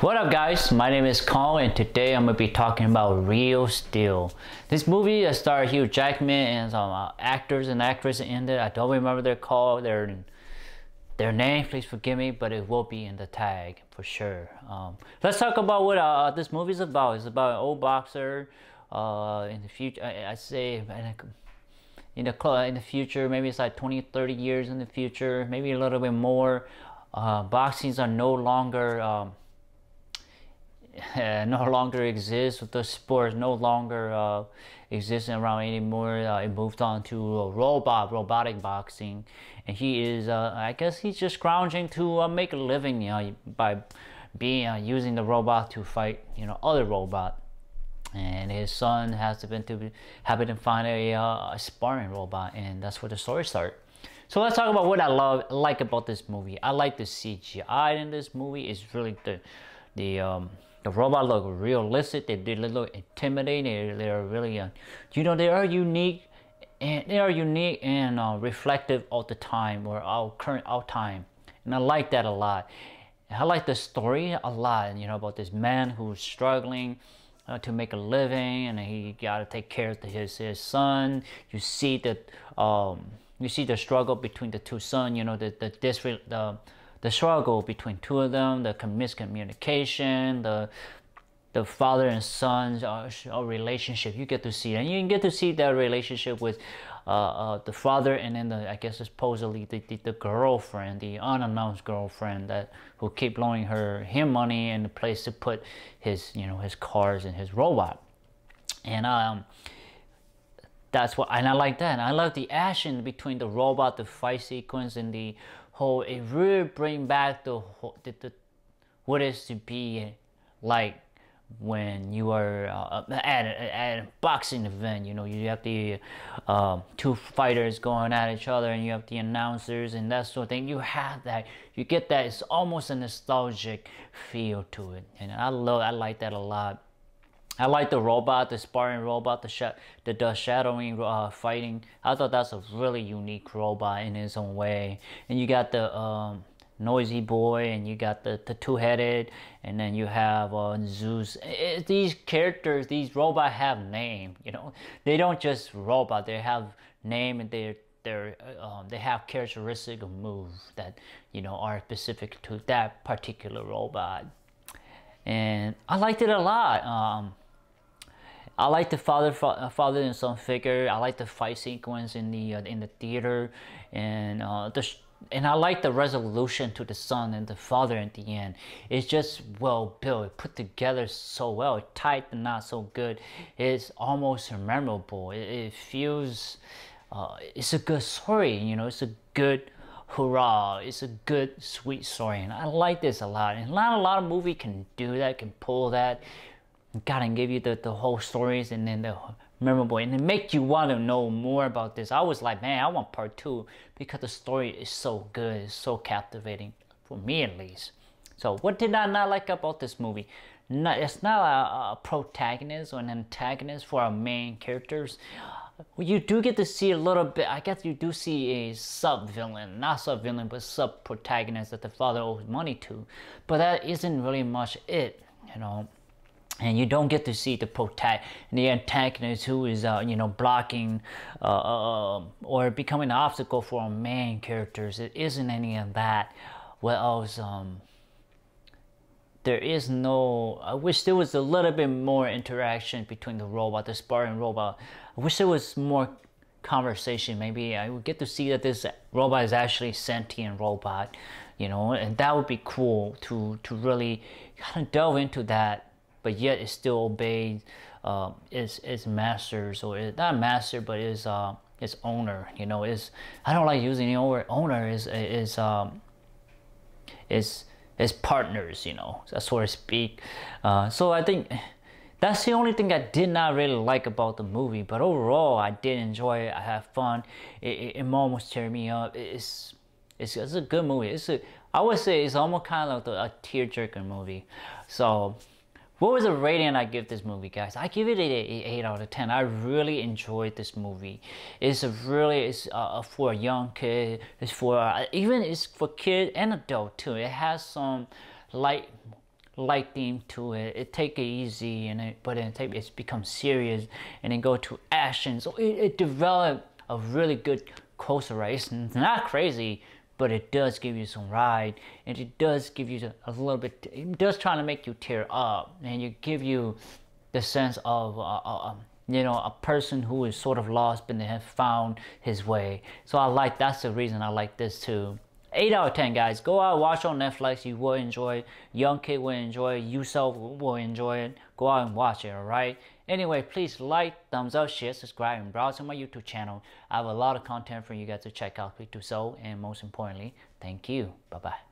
What up guys, my name is Kong and today I'm going to be talking about Real Steel. This movie starred Hugh Jackman and some actors and actresses in it. I don't remember their name, please forgive me, but it will be in the tag for sure. Let's talk about what this movie is about. It's about an old boxer in the future. I say in the future, maybe it's like 20-30 years in the future, maybe a little bit more. Boxings are no longer exist. The sport no longer exists around anymore. It moved on to robotic boxing, and he is I guess he's just scrounging to make a living, by being using the robot to fight other robot. And his son has been to find a sparring robot, and that's where the story starts. So let's talk about what I like about this movie. I like the CGI in this movie. It's really the robot look realistic. They look intimidating. They are really, they are unique, and reflective of the time or our time, and I like that a lot. I like the story a lot, about this man who's struggling to make a living, and he got to take care of his son. You see that you see the struggle between the two sons. The struggle between two of them, the miscommunication, the father and son's relationship. You get to see, and you get to see that relationship with the father, and then I guess supposedly the girlfriend, the unannounced girlfriend who keep loaning him money and the place to put his his cars and his robot. And that's what, and I like that. And I love the action between the robot, the fight sequence, and the whole. It really bring back what it is to be like when you are at a boxing event. You have the two fighters going at each other, and you have the announcers and that sort of thing. You have that. You get that. It's almost a nostalgic feel to it, and I like that a lot. I like the robot, the sparring robot, the shadowing fighting. I thought that's a really unique robot in its own way. And you got the noisy boy, and you got the two-headed, and then you have Zeus. These characters, these robots have name. They don't just robot. They have name, and they have characteristic of moves that are specific to that particular robot. And I liked it a lot. I like the father and son figure. I like the fight sequence in the theater, and I like the resolution to the son and the father at the end. It's just well built, put together so well, it tied the knot so good. It's almost memorable. It feels, it's a good story. It's a good hurrah. It's a good sweet story, and I like this a lot. And not a lot of movie can do that, can pull that. Gotta give you the whole stories, and then the memorable, and it make you want to know more about this. I was like, man, I want part 2 because the story is so good, it's so captivating, for me at least. So what did I not like about this movie? It's not a protagonist or an antagonist for our main characters. You do get to see a little bit. I guess you do see a sub-villain, not sub-villain, but sub-protagonist that the father owes money to, but that isn't really much it, And you don't get to see the antagonist who is, blocking or becoming an obstacle for our main characters. It isn't any of that. What else? There is no. I wish there was a little bit more interaction between the robot, the sparring robot. I wish there was more conversation. Maybe I would get to see that this robot is actually a sentient robot, and that would be cool to really kind of delve into that. But yet it still obeys its masters, or not master, but its owner. I don't like using the word owner. Is partners. So to speak. So I think that's the only thing I did not really like about the movie. But overall, I did enjoy it. I had fun. It almost teared me up. It's a good movie. I would say it's almost kind of like a tearjerker movie. So. What was the rating I give this movie, guys? I give it an 8 out of 10. I really enjoyed this movie. It's for a young kid. It's for kid and adult too. It has some light light theme to it. It take it easy, but it becomes serious, and then go to action. So it developed a really good coaster ride. It's not crazy, but it does give you some ride, and it does give you a little bit. It does try to make you tear up, and you give you the sense of a person who is sort of lost but they have found his way. So that's the reason I like this too. 8 out of 10, guys. Go out, watch on Netflix. You will enjoy it. Young kid will enjoy it. You self will enjoy it. Go out and watch it, alright? Anyway, please like, thumbs up, share, subscribe, and browse on my YouTube channel. I have a lot of content for you guys to check out. Please do so. And most importantly, thank you. Bye-bye.